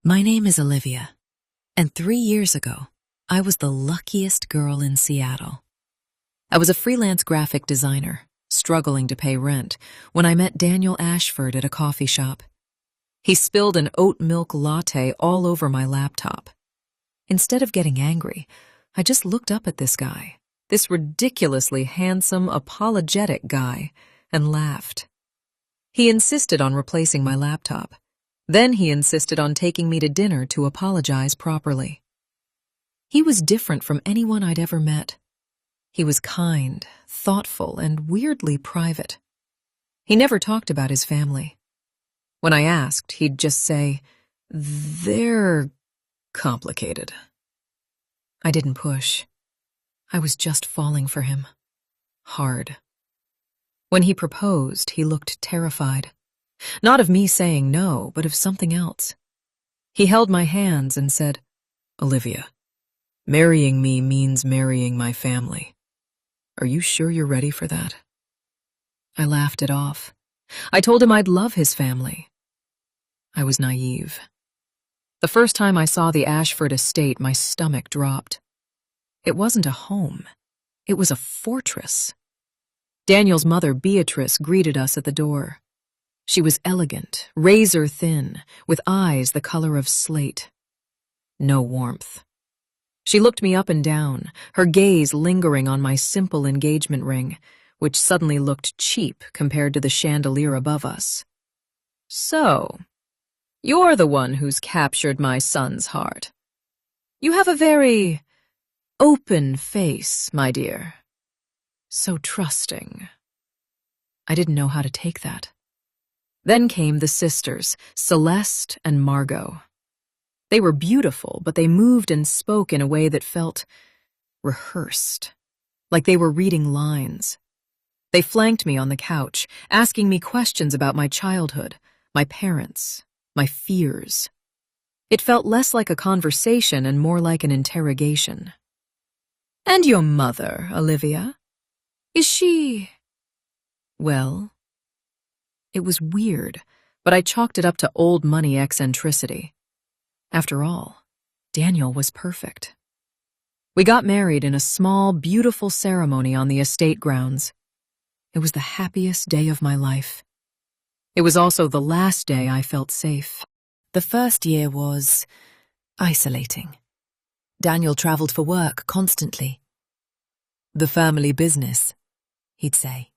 My name is Olivia, and 3 years ago, I was the luckiest girl in Seattle. I was a freelance graphic designer, struggling to pay rent, when I met Daniel Ashford at a coffee shop. He spilled an oat milk latte all over my laptop. Instead of getting angry, I just looked up at this guy, this ridiculously handsome, apologetic guy, and laughed. He insisted on replacing my laptop. Then he insisted on taking me to dinner to apologize properly. He was different from anyone I'd ever met. He was kind, thoughtful, and weirdly private. He never talked about his family. When I asked, he'd just say, "They're complicated." I didn't push. I was just falling for him. Hard. When he proposed, he looked terrified. Not of me saying no, but of something else. He held my hands and said, "Olivia, marrying me means marrying my family. Are you sure you're ready for that?" I laughed it off. I told him I'd love his family. I was naive. The first time I saw the Ashford estate, my stomach dropped. It wasn't a home. It was a fortress. Daniel's mother, Beatrice, greeted us at the door. She was elegant, razor-thin, with eyes the color of slate. No warmth. She looked me up and down, her gaze lingering on my simple engagement ring, which suddenly looked cheap compared to the chandelier above us. "So, you're the one who's captured my son's heart. You have a very open face, my dear. So trusting." I didn't know how to take that. Then came the sisters, Celeste and Margot. They were beautiful, but they moved and spoke in a way that felt rehearsed, like they were reading lines. They flanked me on the couch, asking me questions about my childhood, my parents, my fears. It felt less like a conversation and more like an interrogation. "And your mother, Olivia? Is she—" Well, it was weird, but I chalked it up to old money eccentricity. After all, Daniel was perfect. We got married in a small, beautiful ceremony on the estate grounds. It was the happiest day of my life. It was also the last day I felt safe. The first year was isolating. Daniel traveled for work constantly. "The family business," he'd say.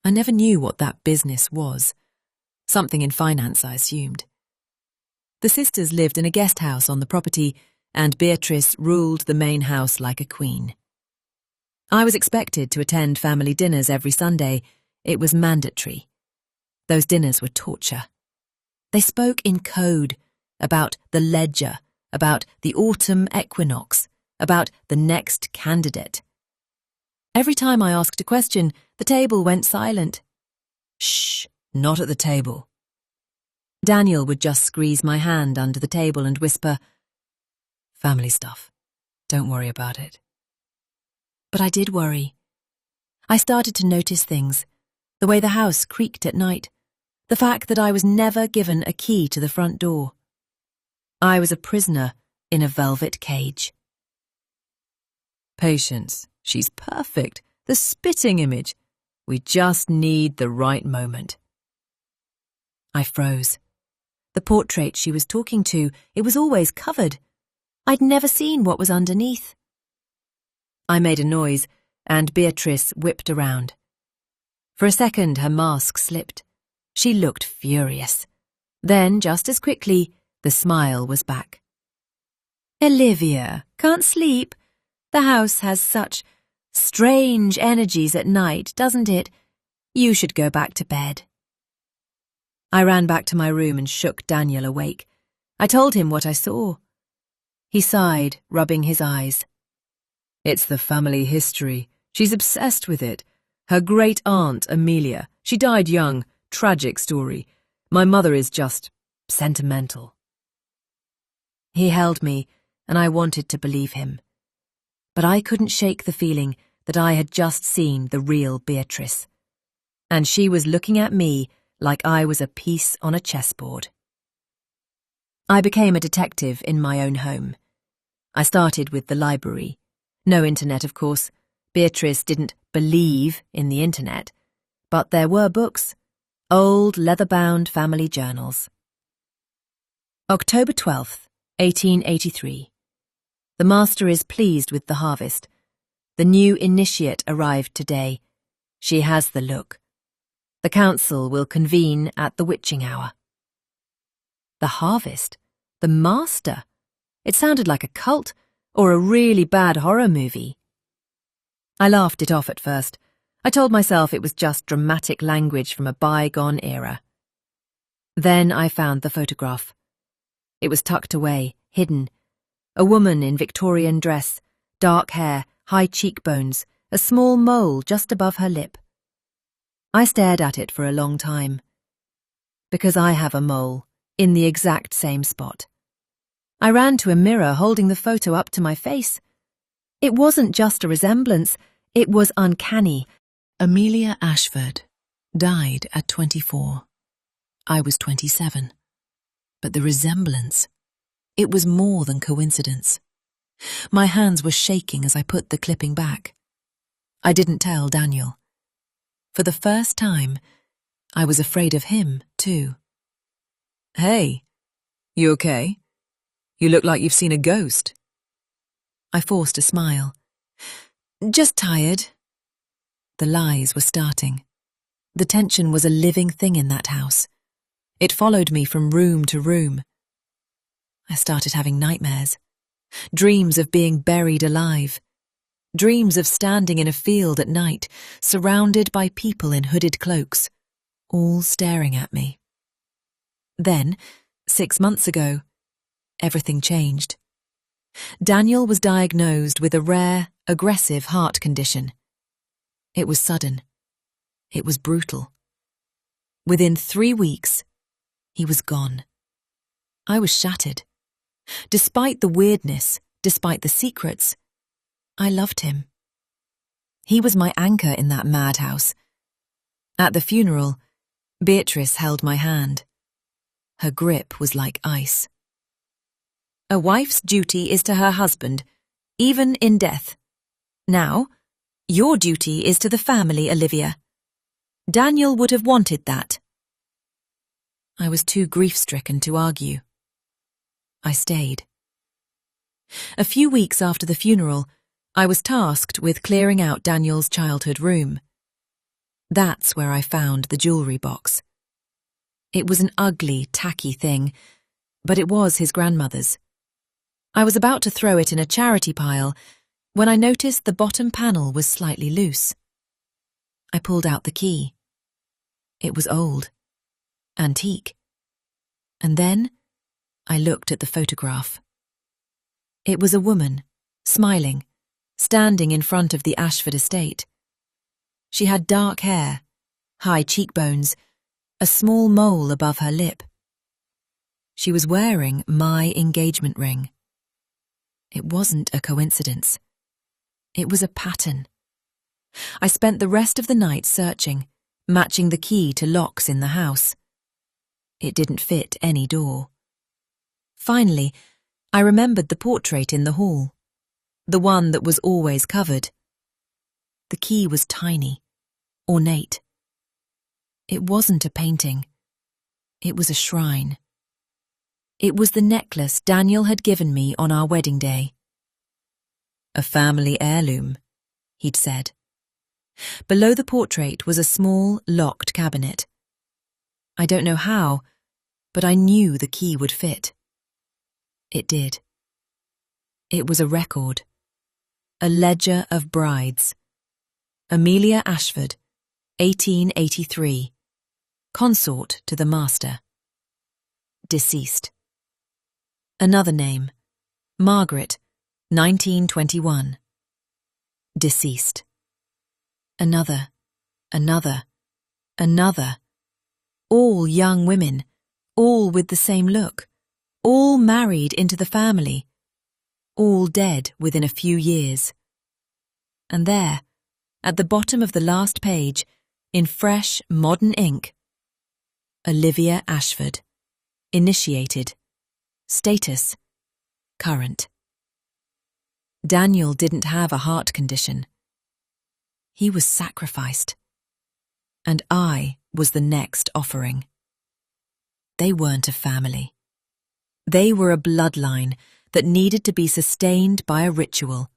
I never knew what that business was. Something in finance, I assumed. The sisters lived in a guest house on the property, and Beatrice ruled the main house like a queen. I was expected to attend family dinners every Sunday. It was mandatory. Those dinners were torture. They spoke in code about the ledger, about the autumn equinox, about the next candidate. Every time I asked a question, the table went silent. "Shh, not at the table." Daniel would just squeeze my hand under the table and whisper, "Family stuff. Don't worry about it." But I did worry. I started to notice things, the way the house creaked at night, the fact that I was never given a key to the front door. I was a prisoner in a velvet cage. "Patience. She's perfect. The spitting image. We just need the right moment." I froze. The portrait she was talking to, it was always covered. I'd never seen what was underneath. I made a noise, and Beatrice whipped around. For a second, her mask slipped. She looked furious. Then, just as quickly, the smile was back. "Olivia, can't sleep? The house has such strange energies at night, doesn't it? You should go back to bed." I ran back to my room and shook Daniel awake. I told him what I saw. He sighed, rubbing his eyes. "It's the family history. She's obsessed with it. Her great-aunt, Amelia, she died young, tragic story. My mother is just sentimental." He held me, and I wanted to believe him. But I couldn't shake the feeling that I had just seen the real Beatrice. And she was looking at me like I was a piece on a chessboard. I became a detective in my own home. I started with the library. No internet, of course. Beatrice didn't believe in the internet, but there were books, old leather-bound family journals. October 12th, 1883. The master is pleased with the harvest. The new initiate arrived today. She has the look. The council will convene at the witching hour. The harvest? The master? It sounded like a cult or a really bad horror movie. I laughed it off at first. I told myself it was just dramatic language from a bygone era. Then I found the photograph. It was tucked away, hidden. A woman in Victorian dress, dark hair, high cheekbones, a small mole just above her lip. I stared at it for a long time. Because I have a mole, in the exact same spot. I ran to a mirror holding the photo up to my face. It wasn't just a resemblance, it was uncanny. Amelia Ashford died at 24. I was 27. But the resemblance, it was more than coincidence. My hands were shaking as I put the clipping back. I didn't tell Daniel. For the first time, I was afraid of him, too. "Hey, you okay? You look like you've seen a ghost." I forced a smile. "Just tired." The lies were starting. The tension was a living thing in that house. It followed me from room to room. I started having nightmares. Dreams of being buried alive. Dreams of standing in a field at night, surrounded by people in hooded cloaks, all staring at me. Then, 6 months ago, everything changed. Daniel was diagnosed with a rare, aggressive heart condition. It was sudden. It was brutal. Within 3 weeks, he was gone. I was shattered. Despite the weirdness, despite the secrets, I loved him. He was my anchor in that madhouse. At the funeral, Beatrice held my hand. Her grip was like ice. "A wife's duty is to her husband, even in death. Now, your duty is to the family, Olivia. Daniel would have wanted that." I was too grief-stricken to argue. I stayed. A few weeks after the funeral, I was tasked with clearing out Daniel's childhood room. That's where I found the jewellery box. It was an ugly, tacky thing, but it was his grandmother's. I was about to throw it in a charity pile when I noticed the bottom panel was slightly loose. I pulled out the key. It was old, antique. And then I looked at the photograph. It was a woman, smiling, standing in front of the Ashford estate. She had dark hair, high cheekbones, a small mole above her lip. She was wearing my engagement ring. It wasn't a coincidence. It was a pattern. I spent the rest of the night searching, matching the key to locks in the house. It didn't fit any door. Finally, I remembered the portrait in the hall, the one that was always covered. The key was tiny, ornate. It wasn't a painting. It was a shrine. It was the necklace Daniel had given me on our wedding day. "A family heirloom," he'd said. Below the portrait was a small, locked cabinet. I don't know how, but I knew the key would fit. It did. It was a record. A ledger of brides. Amelia Ashford, 1883. Consort to the master. Deceased. Another name. Margaret, 1921. Deceased. Another. All young women, all with the same look, all married into the family, all dead within a few years. And there, at the bottom of the last page, in fresh, modern ink, Olivia Ashford, initiated, Status: current. Daniel didn't have a heart condition. He was sacrificed. And I was the next offering. They weren't a family. They were a bloodline that needed to be sustained by a ritual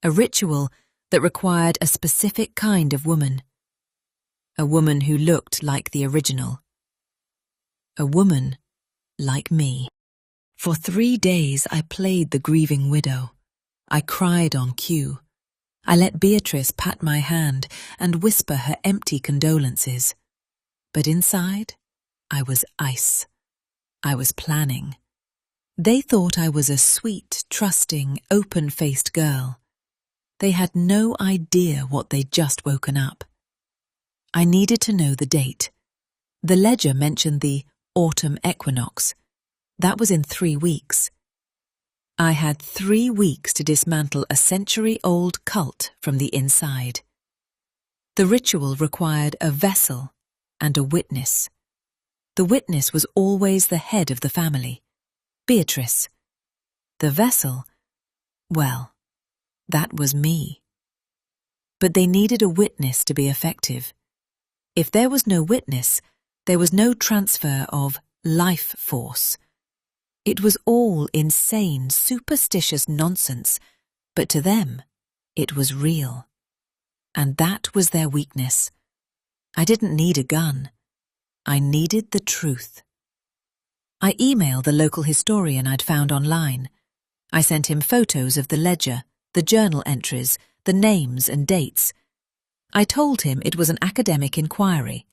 that required a specific kind of woman. A woman who looked like the original. A woman like me. For 3 days I played the grieving widow. I cried on cue. I let Beatrice pat my hand and whisper her empty condolences. But inside, I was ice. I was planning. They thought I was a sweet, trusting, open-faced girl. They had no idea what they'd just woken up. I needed to know the date. The ledger mentioned the autumn equinox. That was in 3 weeks. I had 3 weeks to dismantle a century-old cult from the inside. The ritual required a vessel and a witness. The witness was always the head of the family, Beatrice. The vessel, well, that was me. But they needed a witness to be effective. If there was no witness, there was no transfer of life force. It was all insane, superstitious nonsense, but to them, it was real. And that was their weakness. I didn't need a gun. I needed the truth. I emailed the local historian I'd found online. I sent him photos of the ledger, the journal entries, the names and dates. I told him it was an academic inquiry.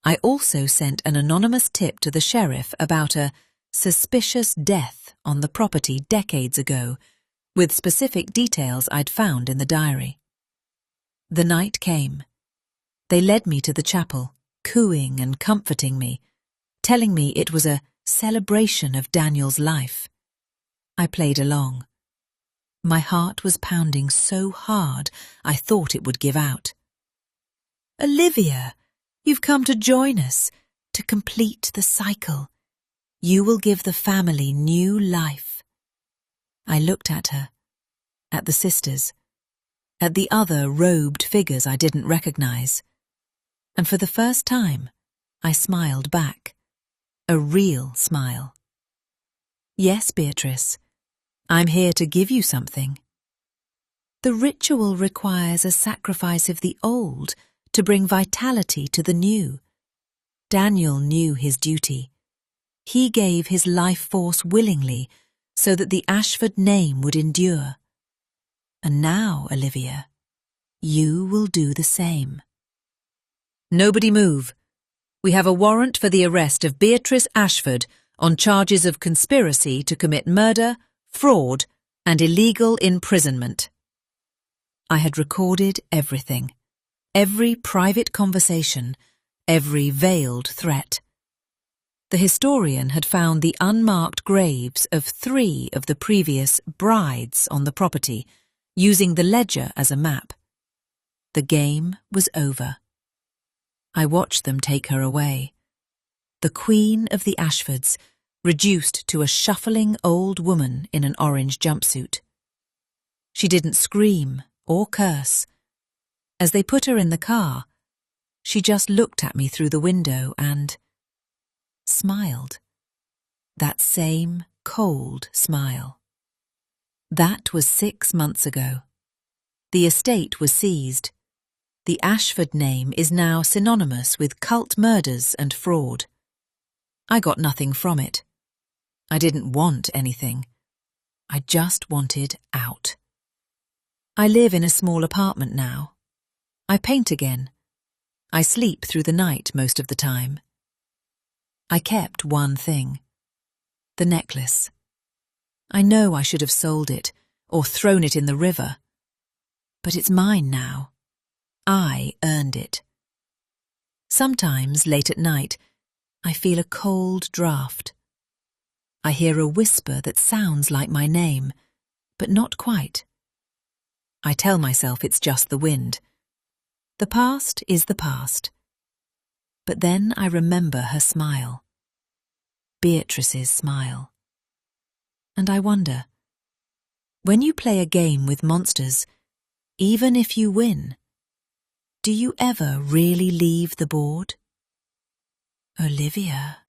I also sent an anonymous tip to the sheriff about a suspicious death on the property decades ago, with specific details I'd found in the diary. The night came. They led me to the chapel, cooing and comforting me, telling me it was a celebration of Daniel's life. I played along. My heart was pounding so hard I thought it would give out. "Olivia, you've come to join us, to complete the cycle. You will give the family new life." I looked at her, at the sisters, at the other robed figures I didn't recognize. And for the first time, I smiled back. A real smile. "Yes, Beatrice, I'm here to give you something. The ritual requires a sacrifice of the old to bring vitality to the new. Daniel knew his duty. He gave his life force willingly so that the Ashford name would endure. And now, Olivia, you will do the same." "Nobody move. We have a warrant for the arrest of Beatrice Ashford on charges of conspiracy to commit murder, fraud, and illegal imprisonment." I had recorded everything, every private conversation, every veiled threat. The historian had found the unmarked graves of 3 of the previous brides on the property, using the ledger as a map. The game was over. I watched them take her away. The queen of the Ashfords, reduced to a shuffling old woman in an orange jumpsuit. She didn't scream or curse. As they put her in the car, she just looked at me through the window and smiled. That same cold smile. That was 6 months ago. The estate was seized. The Ashford name is now synonymous with cult murders and fraud. I got nothing from it. I didn't want anything. I just wanted out. I live in a small apartment now. I paint again. I sleep through the night most of the time. I kept one thing. The necklace. I know I should have sold it or thrown it in the river. But it's mine now. I earned it. Sometimes, late at night, I feel a cold draft. I hear a whisper that sounds like my name, but not quite. I tell myself it's just the wind. The past is the past. But then I remember her smile. Beatrice's smile. And I wonder, when you play a game with monsters, even if you win, do you ever really leave the board? Olivia.